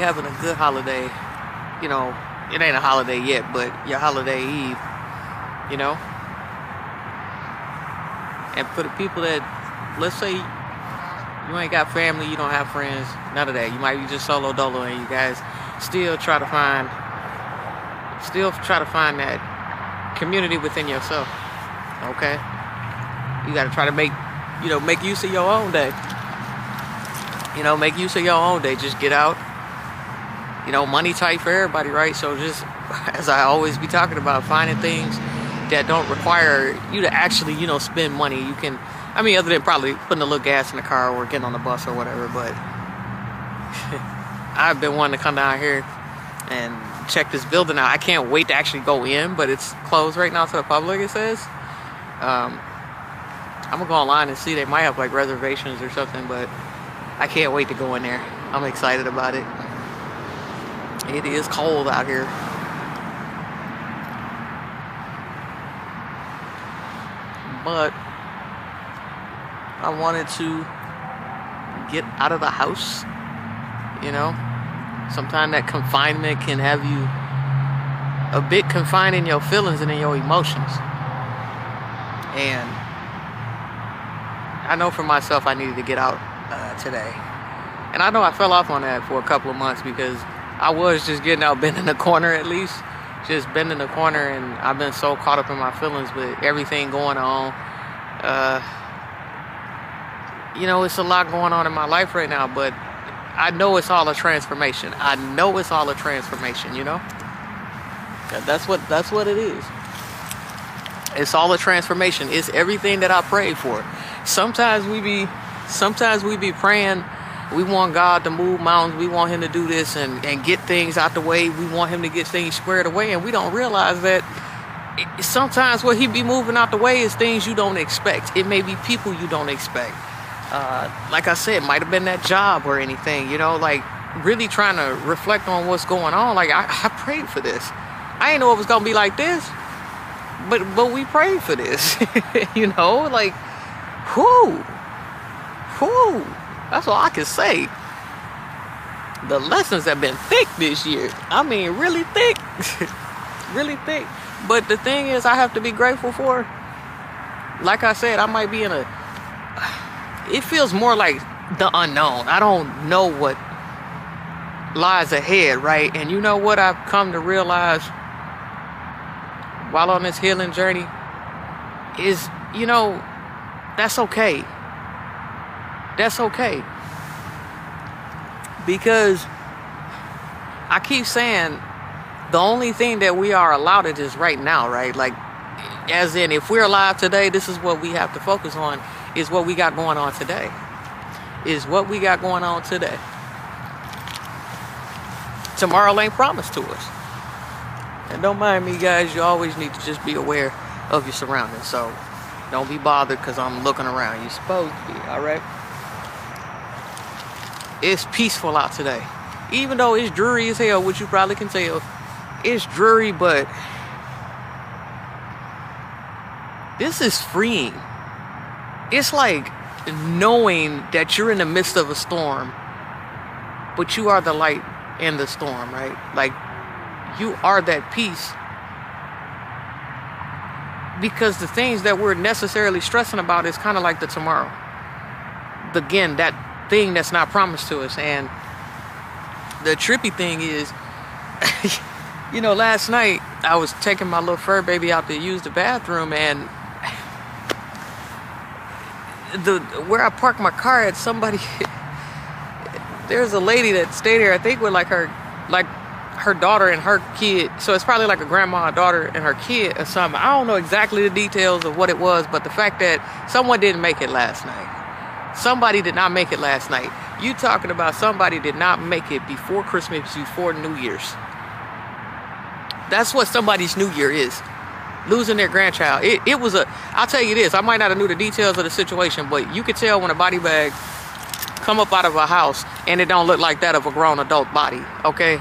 having a good holiday, you know, it ain't a holiday yet, but your holiday Eve, you know. And for the people that, let's say you ain't got family, you don't have friends, none of that. You might be just solo dolo, and you guys still try to find that community within yourself. Okay, you got to try to make use of your own day. Make use of your own day. Just get out. Money tight for everybody, right? So just, as I always be talking about, finding things that don't require you to actually, spend money. You can, other than probably putting a little gas in the car or getting on the bus or whatever, but I've been wanting to come down here and check this building out. I can't wait to actually go in, but it's closed right now to the public, it says. I'm gonna go online and see. They might have like reservations or something, but I can't wait to go in there. I'm excited about it. It is cold out here. But I wanted to get out of the house. Sometimes that confinement can have you a bit confined in your feelings and in your emotions. And I know for myself I needed to get out today. And I know I fell off on that for a couple of months because I was just getting out, bending the corner at least. Just bending the corner, and I've been so caught up in my feelings with everything going on. It's a lot going on in my life right now, but I know it's all a transformation. That's what it is. It's all a transformation. It's everything that I prayed for. Sometimes we be praying. We want God to move mountains. We want him to do this and get things out the way. We want him to get things squared away. And we don't realize that sometimes what he be moving out the way is things you don't expect. It may be people you don't expect. Like I said, it might have been that job or anything, like really trying to reflect on what's going on. Like I prayed for this. I didn't know it was going to be like this, but we prayed for this, like, whoo. That's all I can say. The lessons have been thick this year. Really thick. Really thick. But the thing is, I have to be grateful for, like I said, I might be it feels more like the unknown. I don't know what lies ahead, right? And you know what I've come to realize while on this healing journey is, that's okay. That's okay. Because I keep saying the only thing that we are allowed it is right now, right? Like, as in, if we're alive today, this is what we have to focus on, is what we got going on today. Tomorrow ain't promised to us. And don't mind me, guys, you always need to just be aware of your surroundings. So don't be bothered because I'm looking around. You're supposed to be, all right? It's peaceful out today. Even though it's dreary as hell, which you probably can tell. It's dreary, but this is freeing. It's like knowing that you're in the midst of a storm, but you are the light in the storm, right? Like, you are that peace. Because the things that we're necessarily stressing about is kind of like the tomorrow. Again, that thing that's not promised to us. And the trippy thing is, last night I was taking my little fur baby out to use the bathroom, and where I parked my car at, there's a lady that stayed there, I think with her daughter and her kid. So it's probably like a grandma, a daughter, and her kid or something. I don't know exactly the details of what it was, but the fact that someone didn't make it last night. Somebody did not make it last night. You talking about somebody did not make it before Christmas, before New Year's. That's what somebody's New Year is. Losing their grandchild. It was I'll tell you this, I might not have knew the details of the situation, but you could tell when a body bag come up out of a house and it don't look like that of a grown adult body, okay?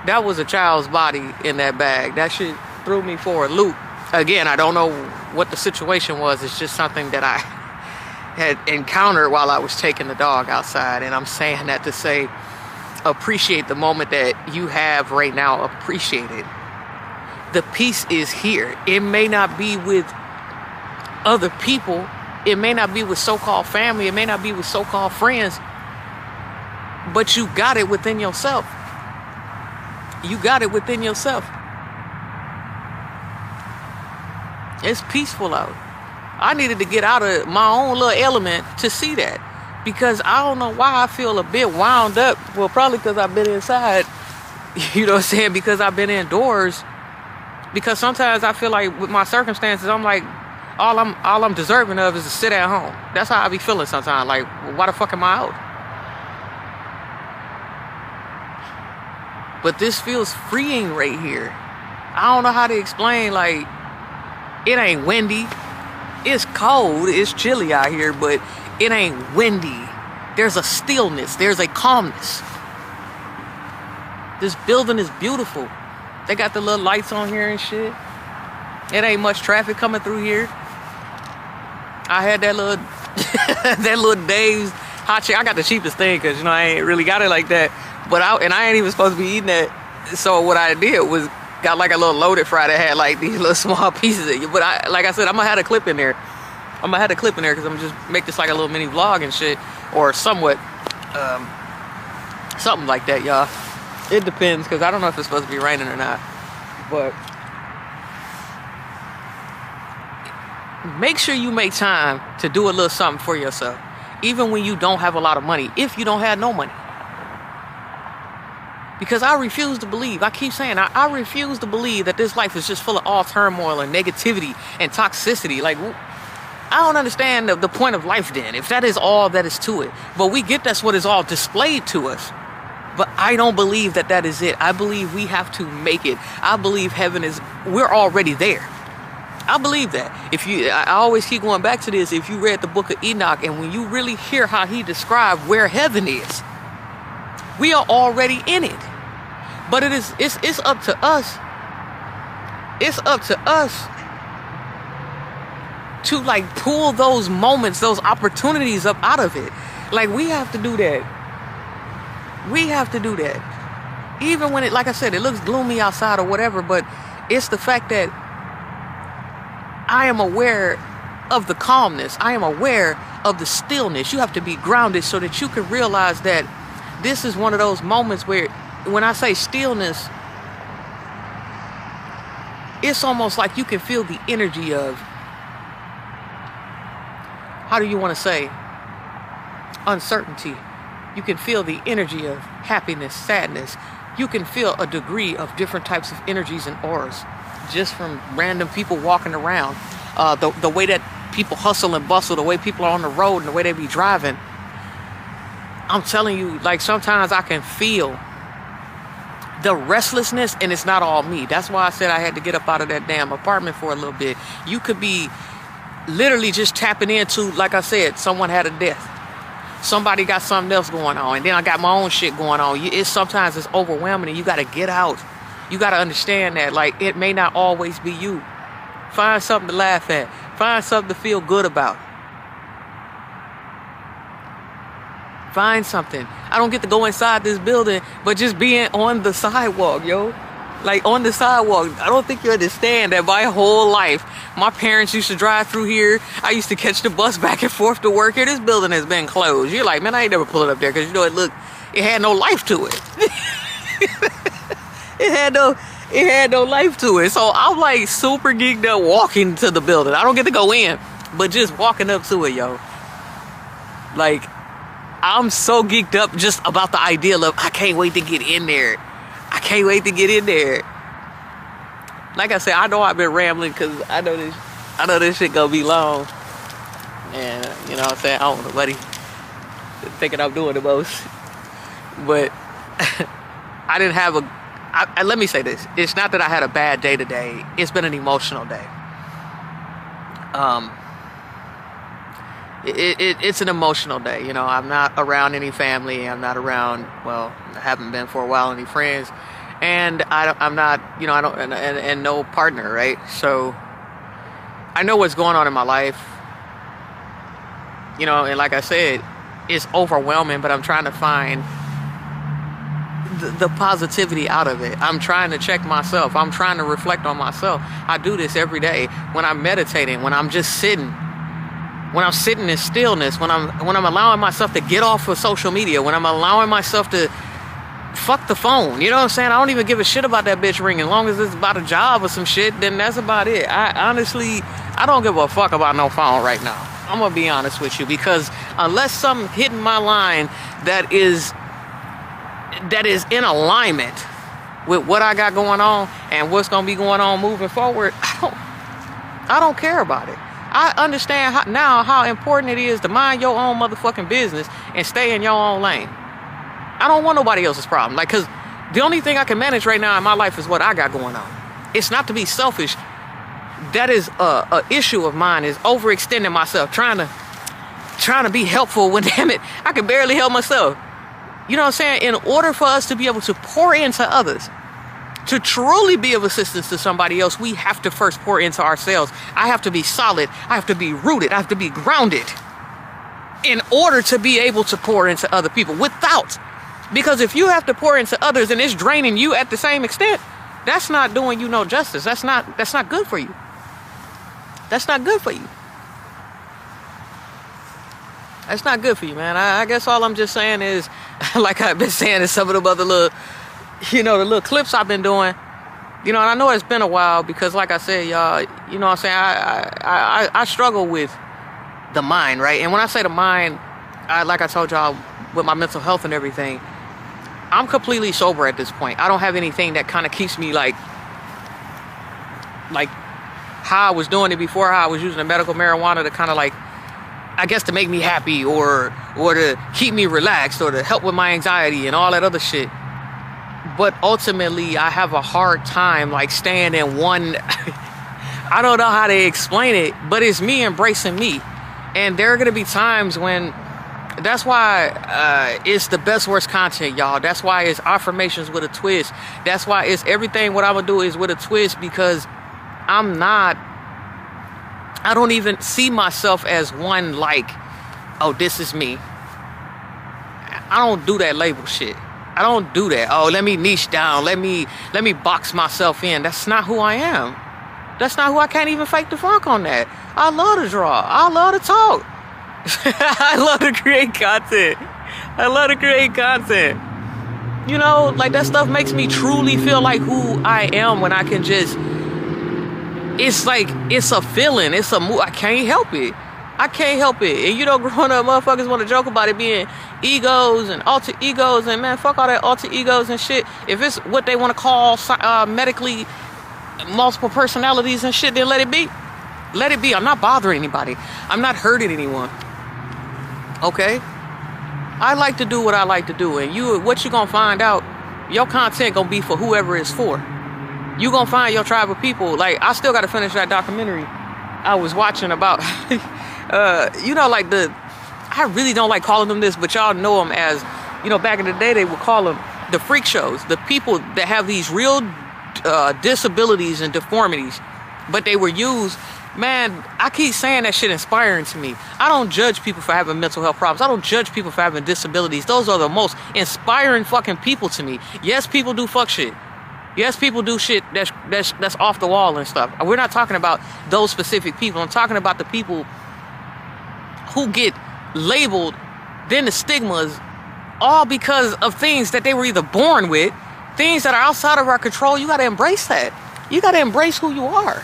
That was a child's body in that bag. That shit threw me for a loop. Again, I don't know what the situation was. It's just something that I had encountered while I was taking the dog outside. And I'm saying that to say appreciate the moment that you have right now. Appreciate it. The peace is here. It may not be with other people. It may not be with so-called family. It may not be with so-called friends. But you got it within yourself. You got it within yourself. It's peaceful out. I needed to get out of my own little element to see that. Because I don't know why I feel a bit wound up. Well, probably because I've been inside. You know what I'm saying? Because I've been indoors. Because sometimes I feel like with my circumstances, I'm like, all I'm deserving of is to sit at home. That's how I be feeling sometimes. Like, why the fuck am I out? But this feels freeing right here. I don't know how to explain, like, it ain't windy. It's cold. It's chilly out here, but it ain't windy. There's a stillness. There's a calmness. This building is beautiful. They got the little lights on here and shit. It ain't much traffic coming through here. I had that little that little Dave's hot chicken. I got the cheapest thing because, you know, I ain't really got it like that. But I ain't even supposed to be eating that. So what I did was got like a little loaded fry that had like these little small pieces of it. But like I said, I'm gonna have a clip in there. I'm gonna have a clip in there because I'm just make this like a little mini vlog and shit, or somewhat something like that, y'all. It depends, because I don't know if it's supposed to be raining or not. But make sure you make time to do a little something for yourself, even when you don't have a lot of money. If you don't have no money. Because I refuse to believe, I keep saying, I refuse to believe that this life is just full of all turmoil and negativity and toxicity. Like, I don't understand the point of life then, if that is all that is to it. But we get that's what is all displayed to us. But I don't believe that that is it. I believe we have to make it. I believe heaven is, we're already there. I believe that. I always keep going back to this. If you read the book of Enoch, and when you really hear how he described where heaven is, we are already in it. But it's up to us. It's up to us to like pull those moments, those opportunities up out of it. Like, we have to do that. We have to do that. Even when it, like I said, it looks gloomy outside or whatever, but it's the fact that I am aware of the calmness. I am aware of the stillness. You have to be grounded so that you can realize that this is one of those moments where, when I say stillness, it's almost like you can feel the energy of, how do you want to say, uncertainty. You can feel the energy of happiness, sadness. You can feel a degree of different types of energies and auras just from random people walking around. The way that people hustle and bustle, the way people are on the road and the way they be driving. I'm telling you, like, sometimes I can feel the restlessness, and it's not all me. That's why I said I had to get up out of that damn apartment for a little bit. You could be literally just tapping into, like I said, someone had a death. Somebody got something else going on, and then I got my own shit going on. Sometimes it's overwhelming, and you got to get out. You got to understand that, like, it may not always be you. Find something to laugh at. Find something to feel good about. Find something. I don't get to go inside this building, but just being on the sidewalk, yo. Like, on the sidewalk. I don't think you understand that my whole life, my parents used to drive through here. I used to catch the bus back and forth to work here. This building has been closed. You're like, man, I ain't never pull it up there, because, you know, it had no life to it. It had no life to it. So I'm like super geeked up walking to the building. I don't get to go in, but just walking up to it, yo. Like, I'm so geeked up just about the idea of, I can't wait to get in there. I can't wait to get in there. Like I said, I know I've been rambling because I know this shit gonna be long. And you know what I'm saying? I don't want nobody thinking I'm doing the most. But I didn't have let me say this. It's not that I had a bad day today. It's been an emotional day. It's an emotional day. You know, I'm not around any family. I'm not around, well, I haven't been for a while, any friends. And I'm not, you know, I don't, and no partner, right? So I know what's going on in my life. You know, and like I said, it's overwhelming, but I'm trying to find the positivity out of it. I'm trying to check myself. I'm trying to reflect on myself. I do this every day when I'm meditating, when I'm just sitting, when I'm sitting in stillness, when I'm allowing myself to get off of social media, when I'm allowing myself to fuck the phone. You know what I'm saying? I don't even give a shit about that bitch ringing. As long as it's about a job or some shit, then that's about it. I don't give a fuck about no phone right now. I'm gonna be honest with you, because unless something hitting my line that is in alignment with what I got going on and what's gonna be going on moving forward, I don't care about it. I understand how important it is to mind your own motherfucking business and stay in your own lane. I don't want nobody else's problem. Like, cause the only thing I can manage right now in my life is what I got going on. It's not to be selfish. That is a issue of mine, is overextending myself, trying to be helpful when, damn it, I can barely help myself. You know what I'm saying? In order for us to be able to pour into others, to truly be of assistance to somebody else, we have to first pour into ourselves. I have to be solid. I have to be rooted. I have to be grounded in order to be able to pour into other people. Because if you have to pour into others and it's draining you at the same extent, that's not doing you no justice. That's not good for you. That's not good for you. That's not good for you, man. I guess all I'm just saying is, like I've been saying in some of the other little, the little clips I've been doing, and I know it's been a while because, like I said, y'all, you know what I'm saying, I struggle with the mind, right? And when I say the mind, like I told y'all, with my mental health and everything, I'm completely sober at this point. I don't have anything that kind of keeps me like how I was doing it before, how I was using the medical marijuana to kind of like, I guess, to make me happy or to keep me relaxed or to help with my anxiety and all that other shit. But ultimately, I have a hard time like staying in one. I don't know how to explain it, but it's me embracing me. And there are going to be times when, that's why it's the best worst content, y'all. That's why it's affirmations with a twist. That's why it's everything what I'm going to do is with a twist, because I don't even see myself as one like, oh, this is me. I don't do that label shit. I don't do that. Oh, let me niche down. Let me box myself in. That's not who I am. That's not who I can't even fake the funk on that. I love to draw. I love to talk. I love to create content. Like that stuff makes me truly feel like who I am when I can just, it's like, it's a feeling, it's a mood. I can't help it. And growing up, motherfuckers want to joke about it being egos and alter egos, and man, fuck all that alter egos and shit. If it's what they want to call medically multiple personalities and shit, then let it be. Let it be. I'm not bothering anybody. I'm not hurting anyone. Okay? I like to do what I like to do, and what you gonna find out, your content gonna be for whoever it's for. You gonna find your tribe of people. Like, I still gotta finish that documentary I was watching about, I really don't like calling them this, but y'all know them as, back in the day they would call them the freak shows, the people that have these real disabilities and deformities, but they were used. Man, I keep saying that shit inspiring to me. I don't judge people for having mental health problems. I don't judge people for having disabilities. Those are the most inspiring fucking people to me. Yes, people do fuck shit. Yes, people do shit that's off the wall and stuff. We're not talking about those specific people. I'm talking about the people who get labeled, then the stigmas, all because of things that they were either born with, things that are outside of our control. You got to embrace that. You got to embrace who you are.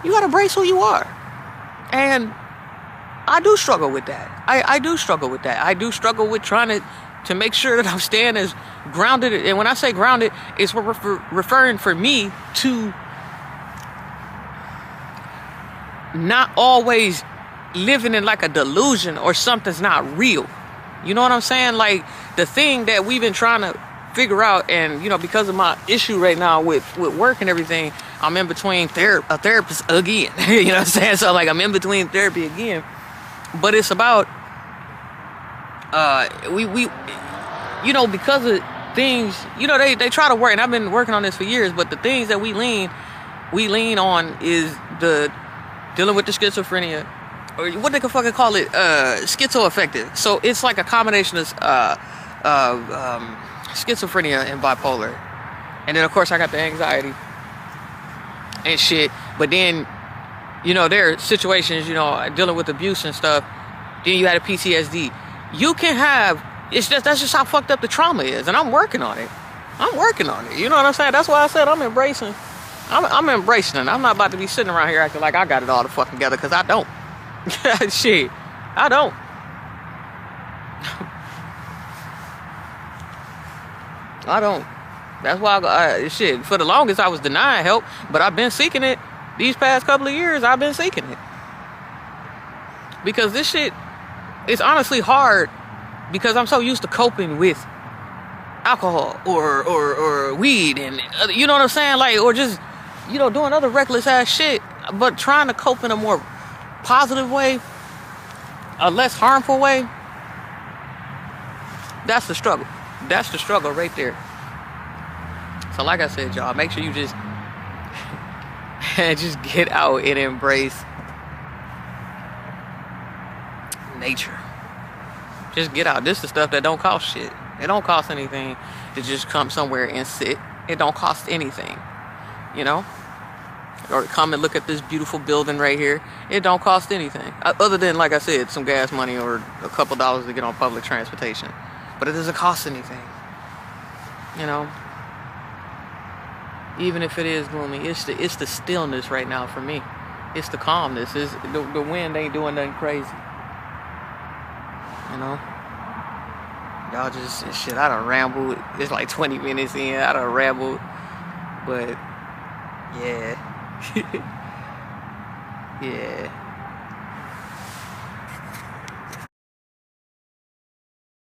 You got to embrace who you are. And I do struggle with that. I do struggle with that. I do struggle with trying to make sure that I'm staying as grounded. And when I say grounded, it's referring for me to not always living in like a delusion or something's not real. You know what I'm saying? Like the thing that we've been trying to figure out, and because of my issue right now with work and everything, I'm in between a therapist again. You know what I'm saying? So like I'm in between therapy again. But it's about we because of things, they try to work, and I've been working on this for years, but the things that we lean on is the dealing with the schizophrenia, or what they could fucking call it, schizoaffective. So it's like a combination of schizophrenia and bipolar. And then, of course, I got the anxiety and shit. But then, you know, there are situations, you know, dealing with abuse and stuff. Then you had a PTSD. You can have, that's just how fucked up the trauma is. And I'm working on it. You know what I'm saying? That's why I said I'm embracing it. I'm not about to be sitting around here acting like I got it all the fucking together, because I don't. Shit. I don't. I don't. That's why shit, for the longest I was denying help, but I've been seeking it. These past couple of years, I've been seeking it. Because this shit is honestly hard, because I'm so used to coping with alcohol or weed, and you know what I'm saying? Like, or just, you know, doing other reckless ass shit, but trying to cope in a more positive way, a less harmful way. That's the struggle. That's the struggle right there. So like I said, y'all, make sure you just get out and embrace nature. Just get out. This is the stuff that don't cost shit. It don't cost anything to just come somewhere and sit. It don't cost anything, you know? Or come and look at this beautiful building right here. It don't cost anything. Other than, like I said, some gas money or a couple dollars to get on public transportation. But it doesn't cost anything, you know? Even if it is gloomy, it's the stillness right now for me. It's the calmness. It's the wind ain't doing nothing crazy. You know? Y'all just, shit, I done rambled. It's like 20 minutes in. I done rambled. But, yeah. Yeah.